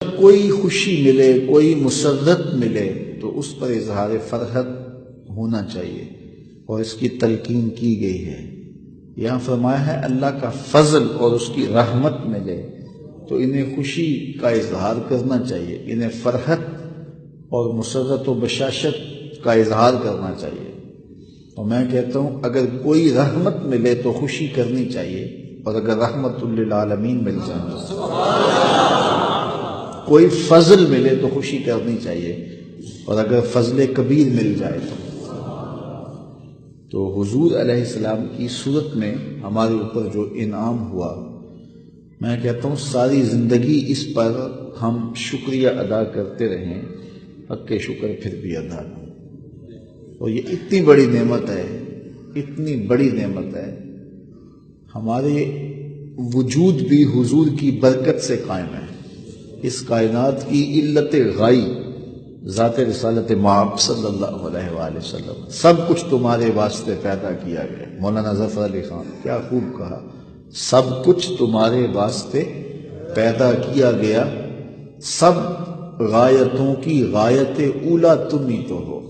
کوئی خوشی ملے، کوئی مسرت ملے تو اس پر اظہار فرحت ہونا چاہیے، اور اس کی تلقین کی گئی ہے۔ یہاں فرمایا ہے اللہ کا فضل اور اس کی رحمت ملے تو انہیں خوشی کا اظہار کرنا چاہیے، انہیں فرحت اور مسرت و بشاشت کا اظہار کرنا چاہیے۔ اور میں کہتا ہوں اگر کوئی رحمت ملے تو خوشی کرنی چاہیے، اور اگر رحمت للعالمین مل جائے، کوئی فضل ملے تو خوشی کرنی چاہیے، اور اگر فضل کبیر مل جائے تو حضور علیہ السلام کی صورت میں ہمارے اوپر جو انعام ہوا، میں کہتا ہوں ساری زندگی اس پر ہم شکریہ ادا کرتے رہیں، حق شکر پھر بھی ادا نہ۔ اور یہ اتنی بڑی نعمت ہے، اتنی بڑی نعمت ہے، ہمارے وجود بھی حضور کی برکت سے قائم ہے۔ اس کائنات کی علت غائی ذات رسالت مآب صلی اللہ علیہ وآلہ وسلم، سب کچھ تمہارے واسطے پیدا کیا گیا۔ مولانا ظفر علی خان کیا خوب کہا، سب کچھ تمہارے واسطے پیدا کیا گیا، سب غایتوں کی غایت اولا تم ہی تو ہو،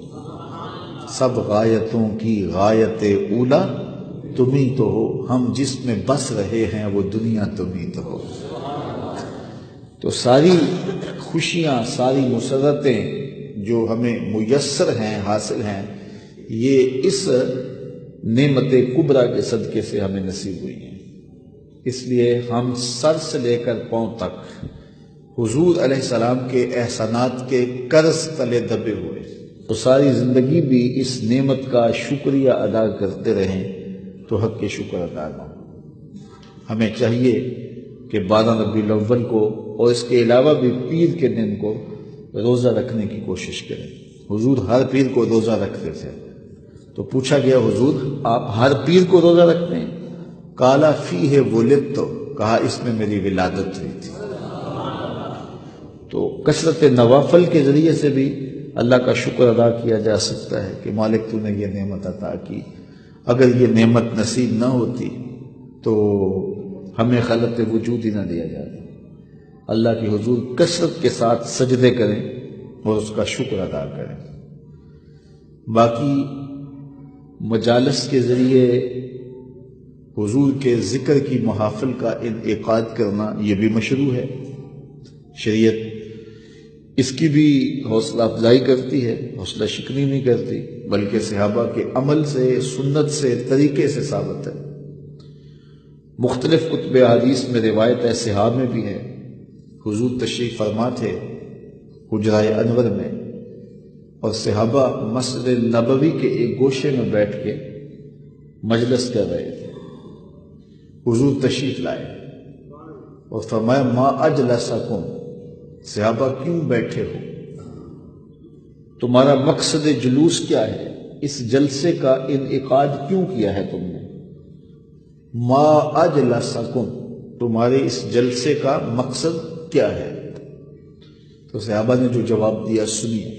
سب غایتوں کی غایت اولا تم ہی تو ہو، ہم جس میں بس رہے ہیں وہ دنیا تم ہی تو ہو۔ تو ساری خوشیاں، ساری مسرتیں جو ہمیں میسر ہیں، حاصل ہیں، یہ اس نعمت کبریٰ کے صدقے سے ہمیں نصیب ہوئی ہیں۔ اس لیے ہم سر سے لے کر پاؤں تک حضور علیہ السلام کے احسانات کے قرض تلے دبے ہوئے، تو ساری زندگی بھی اس نعمت کا شکریہ ادا کرتے رہیں تو حق کے شکر ادا نہ ہو۔ ہمیں چاہیے کہ 12 ربیع الاول کو اور اس کے علاوہ بھی پیر کے دن کو روزہ رکھنے کی کوشش کریں۔ حضور ہر پیر کو روزہ رکھتے تھے، تو پوچھا گیا حضور آپ ہر پیر کو روزہ رکھتے ہیں؟ قال فیہ ولدت، کہا اس میں میری ولادت ہوئی تھی۔ تو کثرت نوافل کے ذریعے سے بھی اللہ کا شکر ادا کیا جا سکتا ہے کہ مالک تو نے یہ نعمت عطا کی، اگر یہ نعمت نصیب نہ ہوتی تو ہمیں خلقت وجود ہی نہ دیا جاتا۔ اللہ کی حضور کثرت کے ساتھ سجدے کریں اور اس کا شکر ادا کریں۔ باقی مجالس کے ذریعے حضور کے ذکر کی محافل کا انعقاد کرنا یہ بھی مشروع ہے، شریعت اس کی بھی حوصلہ افزائی کرتی ہے، حوصلہ شکنی نہیں کرتی، بلکہ صحابہ کے عمل سے، سنت سے، طریقے سے ثابت ہے۔ مختلف کتب حدیث میں روایت ہے، صحابہ میں بھی ہے، حضور تشریف فرما تھے حجرہ انور میں، اور صحابہ مسجد نبوی کے ایک گوشے میں بیٹھ کے مجلس کر رہے تھے۔ حضور تشریف لائے اور فرمایا ما اجلسکم، صحابہ کیوں بیٹھے ہو، تمہارا مقصد جلوس کیا ہے، اس جلسے کا انعقاد کیوں کیا ہے تم نے؟ ما اجلسکم، تمہارے اس جلسے کا مقصد کیا ہے؟ تو صحابہ نے جو جواب دیا سنیے۔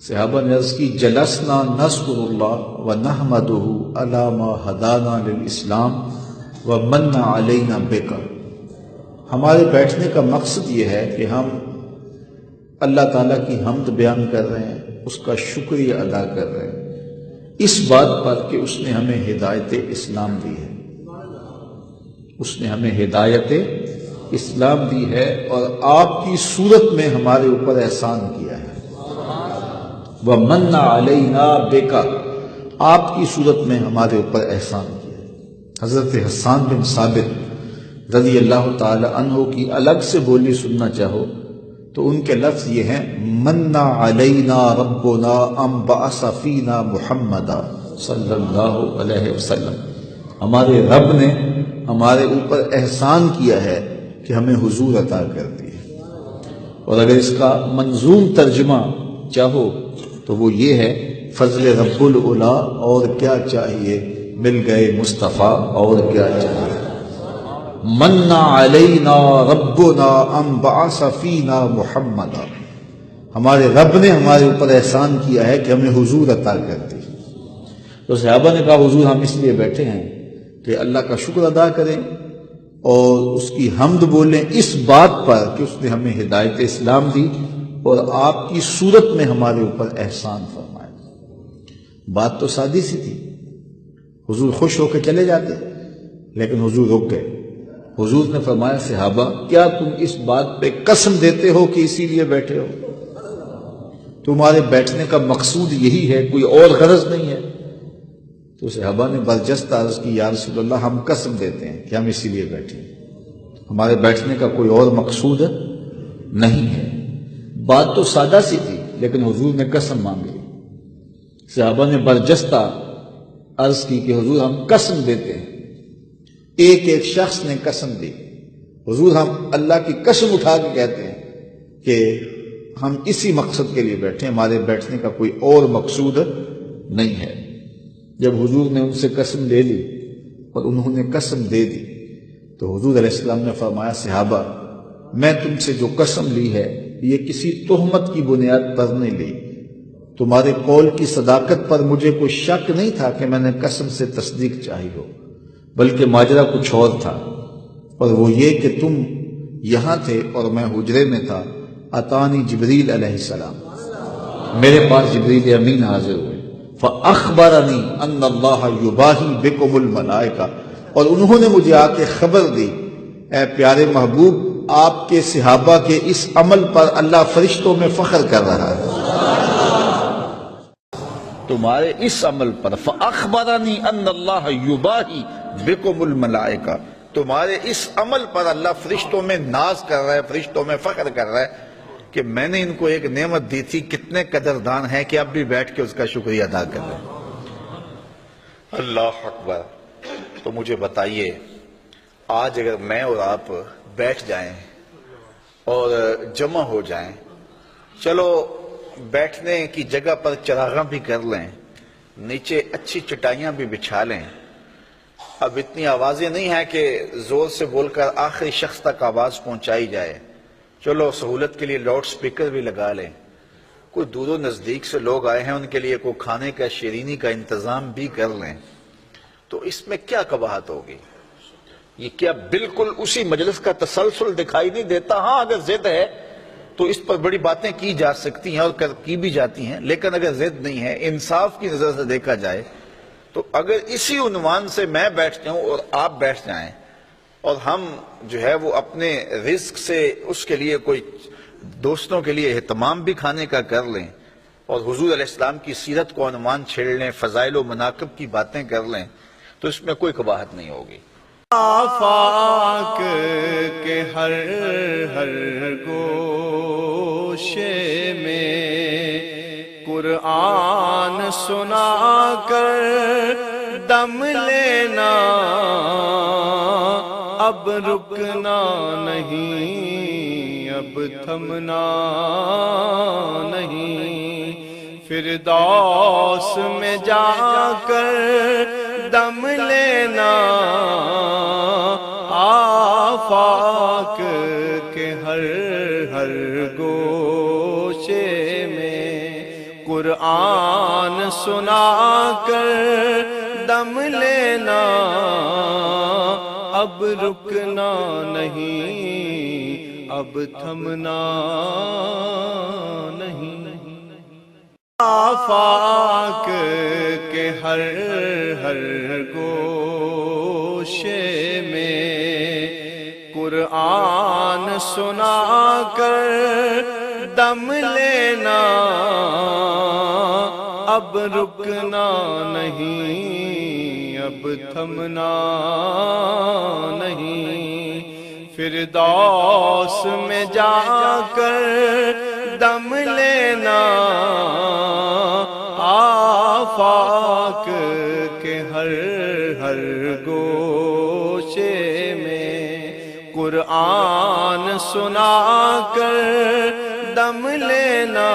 صحابہ نے عرض کی جلسنا نذکر اللہ ونحمدہ علی ما ہدانا للاسلام ومن علینا بک، ہمارے بیٹھنے کا مقصد یہ ہے کہ ہم اللہ تعالیٰ کی حمد بیان کر رہے ہیں، اس کا شکریہ ادا کر رہے ہیں، اس بات پر کہ اس نے ہمیں ہدایت اسلام دی ہے، اس نے ہمیں ہدایت اسلام دی ہے اور آپ کی صورت میں ہمارے اوپر احسان کیا ہے۔ وَمَنَّ عَلَيْنَا بِكَ، آپ کی صورت میں ہمارے اوپر احسان کیا ہے۔ حضرت حسان بن ثابت رضی اللہ تعالی عنہ کی الگ سے بولی سننا چاہو تو ان کے لفظ یہ ہیں مَنَّ عَلَيْنَا رَبُّنَا أَن بَعَثَ فِينَا مُحَمَّدًا صلی اللہ علیہ وسلم، ہمارے رب نے ہمارے اوپر احسان کیا ہے کہ ہمیں حضور عطا کر دی ہے۔ اور اگر اس کا منظوم ترجمہ چاہو تو وہ یہ ہے فضل رب العلا، اور کیا چاہیے، مل گئے مصطفیٰ، اور کیا چاہیے۔ من علینا ربنا ان بعث فینا محمدا، ہمارے رب نے ہمارے اوپر احسان کیا ہے کہ ہمیں حضور عطا کر دی۔ تو صحابہ نے کہا حضور ہم اس لیے بیٹھے ہیں کہ اللہ کا شکر ادا کریں اور اس کی حمد بولیں اس بات پر کہ اس نے ہمیں ہدایت اسلام دی اور آپ کی صورت میں ہمارے اوپر احسان فرمایا۔ بات تو سادی سی تھی، حضور خوش ہو کے چلے جاتے، لیکن حضور رک گئے۔ حضور نے فرمایا صحابہ کیا تم اس بات پہ قسم دیتے ہو کہ اسی لیے بیٹھے ہو؟ تمہارے بیٹھنے کا مقصود یہی ہے، کوئی اور غرض نہیں ہے؟ تو صحابہ نے برجستہ عرض کی یا رسول اللہ ہم قسم دیتے ہیں کہ ہم اسی لیے بیٹھے ہیں، ہمارے بیٹھنے کا کوئی اور مقصود نہیں ہے۔ بات تو سادہ سی تھی لیکن حضور نے قسم مانگی۔ صحابہ نے برجستہ عرض کی کہ حضور ہم قسم دیتے ہیں۔ ایک ایک شخص نے قسم دی، حضور ہم اللہ کی قسم اٹھا کے کہتے ہیں کہ ہم اسی مقصد کے لیے بیٹھے ہیں، ہمارے بیٹھنے کا کوئی اور مقصود نہیں ہے۔ جب حضور نے ان سے قسم لے لی اور انہوں نے قسم دے دی تو حضور علیہ السلام نے فرمایا صحابہ میں تم سے جو قسم لی ہے یہ کسی تہمت کی بنیاد پر نہیں لی، تمہارے قول کی صداقت پر مجھے کوئی شک نہیں تھا کہ میں نے قسم سے تصدیق چاہی ہو، بلکہ ماجرا کچھ اور تھا، اور وہ یہ کہ تم یہاں تھے اور میں حجرے میں تھا، اتانی جبریل علیہ السلام، میرے پاس جبریل امین حاضر ہوئے، فاخبرنی ان اللہ یباہی بکم الملائکہ، اور انہوں نے مجھے آ کے خبر دی اے پیارے محبوب آپ کے صحابہ کے اس عمل پر اللہ فرشتوں میں فخر کر رہا ہے، تمہارے اس عمل پر، فاخبرنی ان اللہ یباہی بکم الملائکہ، تمہارے اس عمل پر اللہ فرشتوں میں ناز کر رہا ہے، فرشتوں میں فخر کر رہا ہے کہ میں نے ان کو ایک نعمت دی تھی، کتنے قدردان ہیں کہ اب بھی بیٹھ کے اس کا شکریہ ادا کر رہے ہیں۔ اللہ اکبر۔ تو مجھے بتائیے آج اگر میں اور آپ بیٹھ جائیں اور جمع ہو جائیں، چلو بیٹھنے کی جگہ پر چراغاں بھی کر لیں، نیچے اچھی چٹائیاں بھی بچھا لیں، اب اتنی آوازیں نہیں ہیں کہ زور سے بول کر آخری شخص تک آواز پہنچائی جائے، چلو سہولت کے لیے لاؤڈ سپیکر بھی لگا لیں، کوئی دور و نزدیک سے لوگ آئے ہیں ان کے لیے کوئی کھانے کا شیرینی کا انتظام بھی کر لیں، تو اس میں کیا قباحت ہوگی؟ یہ کیا بالکل اسی مجلس کا تسلسل دکھائی نہیں دیتا؟ ہاں اگر ضد ہے تو اس پر بڑی باتیں کی جا سکتی ہیں اور کی بھی جاتی ہیں، لیکن اگر ضد نہیں ہے، انصاف کی نظر سے دیکھا جائے تو اگر اسی عنوان سے میں بیٹھ جاؤں اور آپ بیٹھ جائیں اور ہم جو ہے وہ اپنے رزق سے اس کے لیے کوئی دوستوں کے لیے اہتمام بھی کھانے کا کر لیں اور حضور علیہ السلام کی سیرت کو عنوان چھیڑ لیں، فضائل و مناقب کی باتیں کر لیں، تو اس میں کوئی قباحت نہیں ہوگی۔ آفاق کے ہر ہر گوشے میں قرآن سنا کر دم لینا، اب رکنا نہیں، اب تھمنا نہیں، فردوس میں جا کر دم لینا، آفاق کے ہر ہر گوشے میں قرآن سنا کر دم لینا، اب رکنا نہیں، اب تھمنا نہیں، آفاق کے ہر ہر گوشے میں قرآن سنا کر دم لینا، اب رکنا نہیں، اب تھمنا نہیں، فردوس میں جا کر دم لینا، آفاق کے ہر ہر گوشے میں قرآن سنا کر دم لینا،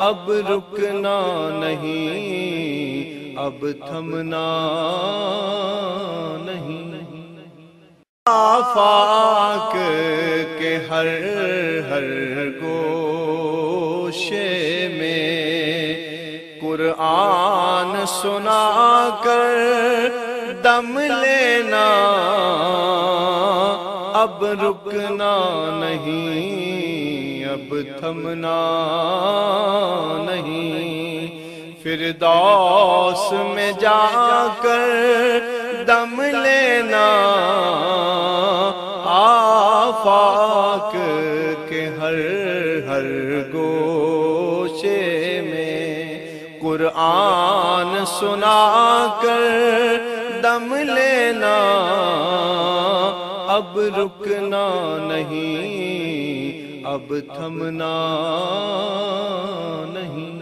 اب رکنا نہیں، اب تھمنا نہیں، آفاق کے ہر ہر گوشے میں قرآن سنا کر دم لینا اب رکنا نہیں، اب تھمنا نہیں، فردوس میں جا کر دم لینا، آفاق کے ہر ہر گوشے میں قرآن سنا کر دم لینا، اب رکنا نہیں، اب تھمنا نہیں۔